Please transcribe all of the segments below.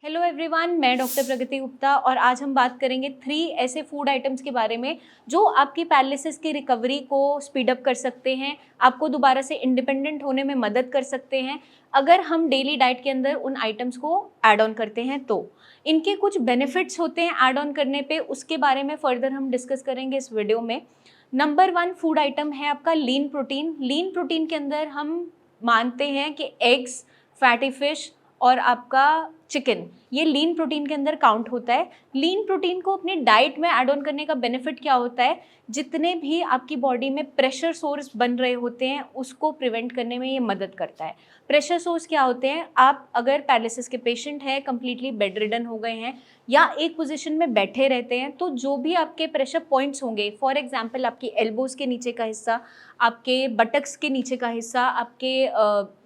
Hello everyone, मैं doctor प्रगति गुप्ता और आज हम बात करेंगे 3 ऐसे फूड आइटम्स के बारे में जो आपकी पैरालिसिस की रिकवरी को स्पीड अप कर सकते हैं, आपको दोबारा से इंडिपेंडेंट होने में मदद कर सकते हैं अगर हम डेली डाइट के अंदर उन आइटम्स को ऐड ऑन करते हैं। तो इनके कुछ बेनिफिट्स होते हैं ऐड ऑन करने पे, उसके बारे में फर्दर हम डिस्कस करेंगे इस वीडियो में। नंबर 1 फूड आइटम है आपका लीन प्रोटीन। लीन प्रोटीन के अंदर हम मानते हैं कि एग्स, फैटी फिश और आपका चिकन, ये लीन प्रोटीन के अंदर काउंट होता है। लीन प्रोटीन को अपनी डाइट में ऐड ऑन करने का बेनिफिट क्या होता है, जितने भी आपकी बॉडी में प्रेशर सोर्स बन रहे होते हैं उसको प्रिवेंट करने में ये मदद करता है। प्रेशर सोर्स क्या होते हैं, आप अगर पैरालिसिस के पेशेंट हैं, कम्प्लीटली बेड रिडन हो गए हैं या एक पोजीशन में बैठे रहते हैं, तो जो भी आपके प्रेशर पॉइंट्स होंगे, फॉर एग्जांपल आपकी एल्बोज के नीचे का हिस्सा, आपके बटक्स के नीचे का हिस्सा, आपके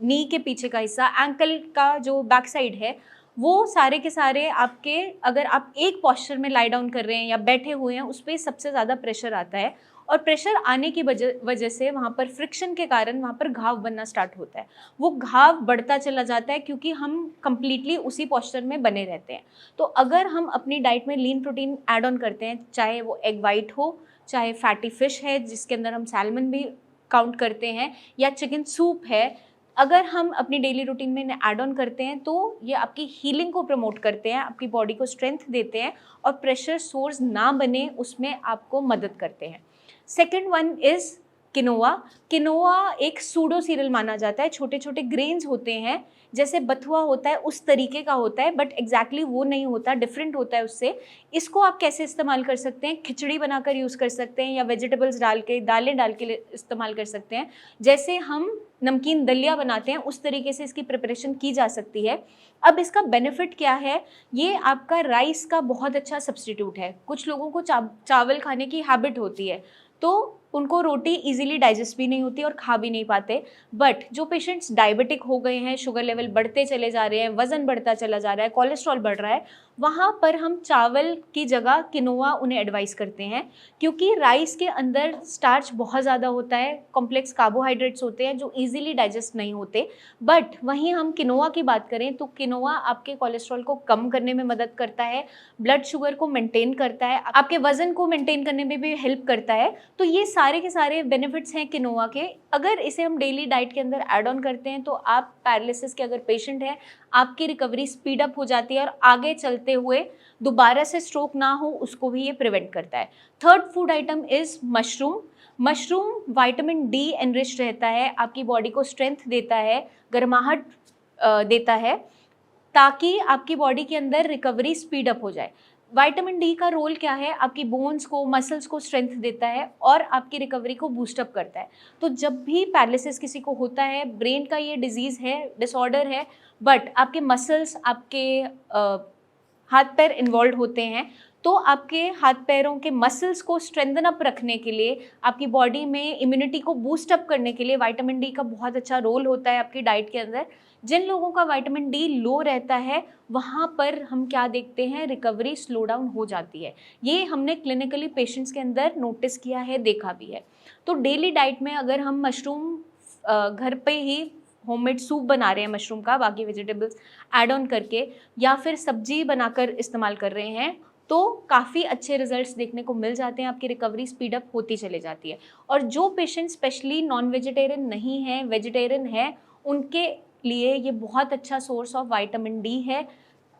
नी के पीछे का हिस्सा, एंकल का जो बैक साइड है, वो सारे के सारे आपके, अगर आप एक पोस्चर में लाई डाउन कर रहे हैं या बैठे हुए हैं, उस पर सबसे ज़्यादा प्रेशर आता है और प्रेशर आने की वजह से वहाँ पर फ्रिक्शन के कारण वहाँ पर घाव बनना स्टार्ट होता है। वो घाव बढ़ता चला जाता है क्योंकि हम कंप्लीटली उसी पोस्चर में बने रहते हैं। तो अगर हम अपनी डाइट में लीन प्रोटीन ऐड ऑन करते हैं, चाहे वो एग वाइट हो, चाहे फैटी फिश है जिसके अंदर हम सैल्मन भी काउंट करते हैं, या चिकन सूप है, अगर हम अपनी डेली रूटीन में इन्हें ऐड ऑन करते हैं तो ये आपकी हीलिंग को प्रमोट करते हैं, आपकी बॉडी को स्ट्रेंथ देते हैं और प्रेशर सोर्स ना बने उसमें आपको मदद करते हैं। Second one is quinoa. Quinoa एक सूडो सीरियल माना जाता है, छोटे छोटे ग्रेन्स होते हैं, जैसे बथुआ होता है उस तरीके का होता है, बट एग्जैक्टली वो नहीं होता, डिफरेंट होता है उससे। इसको आप कैसे इस्तेमाल कर सकते हैं, खिचड़ी बनाकर यूज़ कर सकते हैं या वेजिटेबल्स डाल के, दालें डाल के इस्तेमाल कर सकते हैं। जैसे हम नमकीन दलिया बनाते हैं उस तरीके से इसकी प्रिपरेशन की जा सकती है। अब इसका बेनिफिट क्या है, ये आपका राइस का बहुत अच्छा सब्स्टिट्यूट है। कुछ लोगों को चावल खाने की हैबिट होती है तो उनको रोटी इजीली डाइजेस्ट भी नहीं होती और खा भी नहीं पाते। बट जो पेशेंट्स डायबिटिक हो गए हैं, शुगर लेवल बढ़ते चले जा रहे हैं, वज़न बढ़ता चला जा रहा है, कोलेस्ट्रॉल बढ़ रहा है, वहाँ पर हम चावल की जगह किनोआ उन्हें एडवाइस करते हैं, क्योंकि राइस के अंदर स्टार्च बहुत ज़्यादा होता है, कॉम्प्लेक्स कार्बोहाइड्रेट्स होते हैं जो ईजिली डाइजेस्ट नहीं होते। बट वहीं हम किनोआ की बात करें तो किनोआ आपके कोलेस्ट्रॉल को कम करने में मदद करता है, ब्लड शुगर को मेंटेन करता है, आपके वज़न को मेंटेन करने में भी हेल्प करता है। तो ये सारे के सारे बेनिफिट्स हैं किनोआ के। अगर इसे हम डेली डाइट के अंदर ऐड ऑन करते हैं तो आप पैरालिसिस के अगर पेशेंट हैं, आपकी रिकवरी स्पीड अप हो जाती है और आगे चलते हुए दोबारा से स्ट्रोक ना हो उसको भी ये प्रिवेंट करता है। Third food item is mushroom. Mushroom vitamin D enriched रहता है, आपकी बॉडी को स्ट्रेंथ देता है, गर्माहट देता है, ताकि आपकी बॉडी के अंदर रिकवरी स्पीड अप हो जाए। विटामिन डी का रोल क्या है, आपकी बोन्स को, मसल्स को स्ट्रेंथ देता है और आपकी रिकवरी को बूस्टअप करता है। तो जब भी पैरालिसिस किसी को होता है, ब्रेन का ये डिजीज़ है, डिसऑर्डर है, बट आपके मसल्स, आपके हाथ पैर इन्वॉल्व होते हैं, तो आपके हाथ पैरों के मसल्स को स्ट्रेंथन अप रखने के लिए, आपकी बॉडी में इम्यूनिटी को बूस्ट अप करने के लिए विटामिन डी का बहुत अच्छा रोल होता है आपकी डाइट के अंदर। जिन लोगों का विटामिन डी लो रहता है वहाँ पर हम क्या देखते हैं, रिकवरी स्लो डाउन हो जाती है। ये हमने क्लिनिकली पेशेंट्स के अंदर नोटिस किया है, देखा भी है। तो डेली डाइट में अगर हम मशरूम घर पे ही होममेड सूप बना रहे हैं मशरूम का, बाकी वेजिटेबल्स ऐड ऑन करके, या फिर सब्जी बनाकर इस्तेमाल कर रहे हैं, तो काफ़ी अच्छे रिजल्ट्स देखने को मिल जाते हैं, आपकी रिकवरी स्पीड अप होती चली जाती है। और जो पेशेंट स्पेशली नॉन वेजिटेरियन नहीं है, वेजिटेरियन है, उनके लिए ये बहुत अच्छा सोर्स ऑफ विटामिन डी है,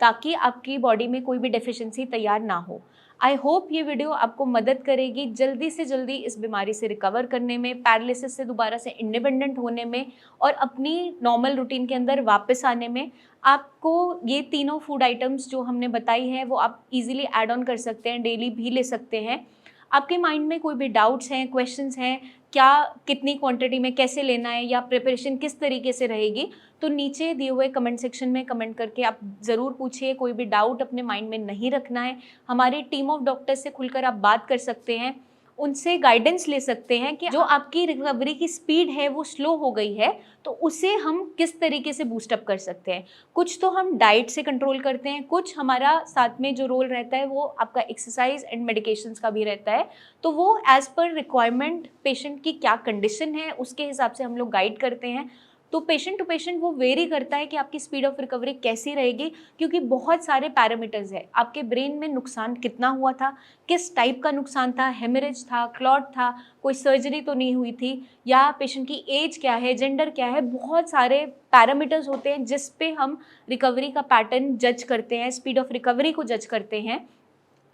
ताकि आपकी बॉडी में कोई भी डेफिशिएंसी तैयार ना हो। आई होप ये वीडियो आपको मदद करेगी जल्दी से जल्दी इस बीमारी से रिकवर करने में, पैरालिसिस से दोबारा से इंडिपेंडेंट होने में और अपनी नॉर्मल रूटीन के अंदर वापस आने में। आपको ये तीनों फूड आइटम्स जो हमने बताई हैं वो आप इजीली ऐड ऑन कर सकते हैं, डेली भी ले सकते हैं। आपके माइंड में कोई भी डाउट्स हैं, क्वेश्चंस हैं, क्या कितनी क्वांटिटी में कैसे लेना है या प्रिपरेशन किस तरीके से रहेगी, तो नीचे दिए हुए कमेंट सेक्शन में कमेंट करके आप ज़रूर पूछिए। कोई भी डाउट अपने माइंड में नहीं रखना है, हमारी टीम ऑफ डॉक्टर्स से खुलकर आप बात कर सकते हैं, उनसे गाइडेंस ले सकते हैं कि जो आपकी रिकवरी की स्पीड है वो स्लो हो गई है, तो उसे हम किस तरीके से बूस्टअप कर सकते हैं। कुछ तो हम डाइट से कंट्रोल करते हैं, कुछ हमारा साथ में जो रोल रहता है वो आपका एक्सरसाइज एंड मेडिकेशंस का भी रहता है। तो वो एज़ पर रिक्वायरमेंट, पेशेंट की क्या कंडीशन है उसके हिसाब से हम लोग गाइड करते हैं। तो पेशेंट टू पेशेंट वो वेरी करता है कि आपकी स्पीड ऑफ रिकवरी कैसी रहेगी, क्योंकि बहुत सारे पैरामीटर्स है। आपके ब्रेन में नुकसान कितना हुआ था, किस टाइप का नुकसान था, हेमरेज था, क्लॉट था, कोई सर्जरी तो नहीं हुई थी, या पेशेंट की एज क्या है, जेंडर क्या है, बहुत सारे पैरामीटर्स होते हैं जिस पे हम रिकवरी का पैटर्न जज करते हैं, स्पीड ऑफ रिकवरी को जज करते हैं।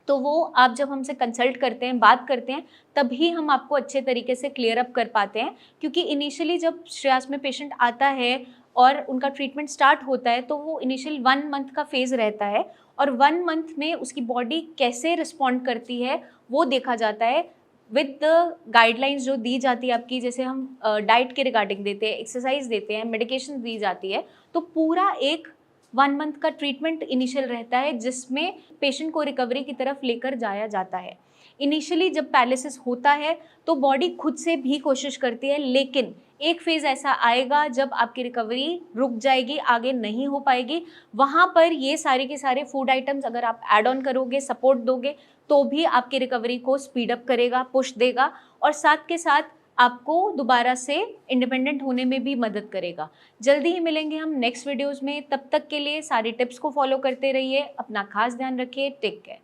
तो वो आप जब हमसे कंसल्ट करते हैं, बात करते हैं, तभी हम आपको अच्छे तरीके से क्लियर अप कर पाते हैं। क्योंकि इनिशियली जब श्रेयास में पेशेंट आता है और उनका ट्रीटमेंट स्टार्ट होता है, तो वो इनिशियल 1 मंथ का फेज़ रहता है, और 1 मंथ में उसकी बॉडी कैसे रिस्पॉन्ड करती है वो देखा जाता है विद द गाइडलाइंस जो दी जाती है आपकी। जैसे हम डाइट के रिगार्डिंग देते हैं, एक्सरसाइज देते हैं, मेडिकेशन दी जाती है, तो पूरा एक 1 मंथ का ट्रीटमेंट इनिशियल रहता है जिसमें पेशेंट को रिकवरी की तरफ लेकर जाया जाता है। इनिशियली जब पैरालिसिस होता है तो बॉडी खुद से भी कोशिश करती है, लेकिन एक फेज़ ऐसा आएगा जब आपकी रिकवरी रुक जाएगी, आगे नहीं हो पाएगी। वहाँ पर ये सारे के सारे फूड आइटम्स अगर आप ऐड ऑन करोगे, सपोर्ट दोगे, तो भी आपकी रिकवरी को स्पीड अप करेगा, पुश देगा, और साथ के साथ आपको दोबारा से इंडिपेंडेंट होने में भी मदद करेगा। जल्दी ही मिलेंगे हम नेक्स्ट वीडियोज़ में, तब तक के लिए सारी टिप्स को फॉलो करते रहिए, अपना खास ध्यान रखिए, टेक केयर।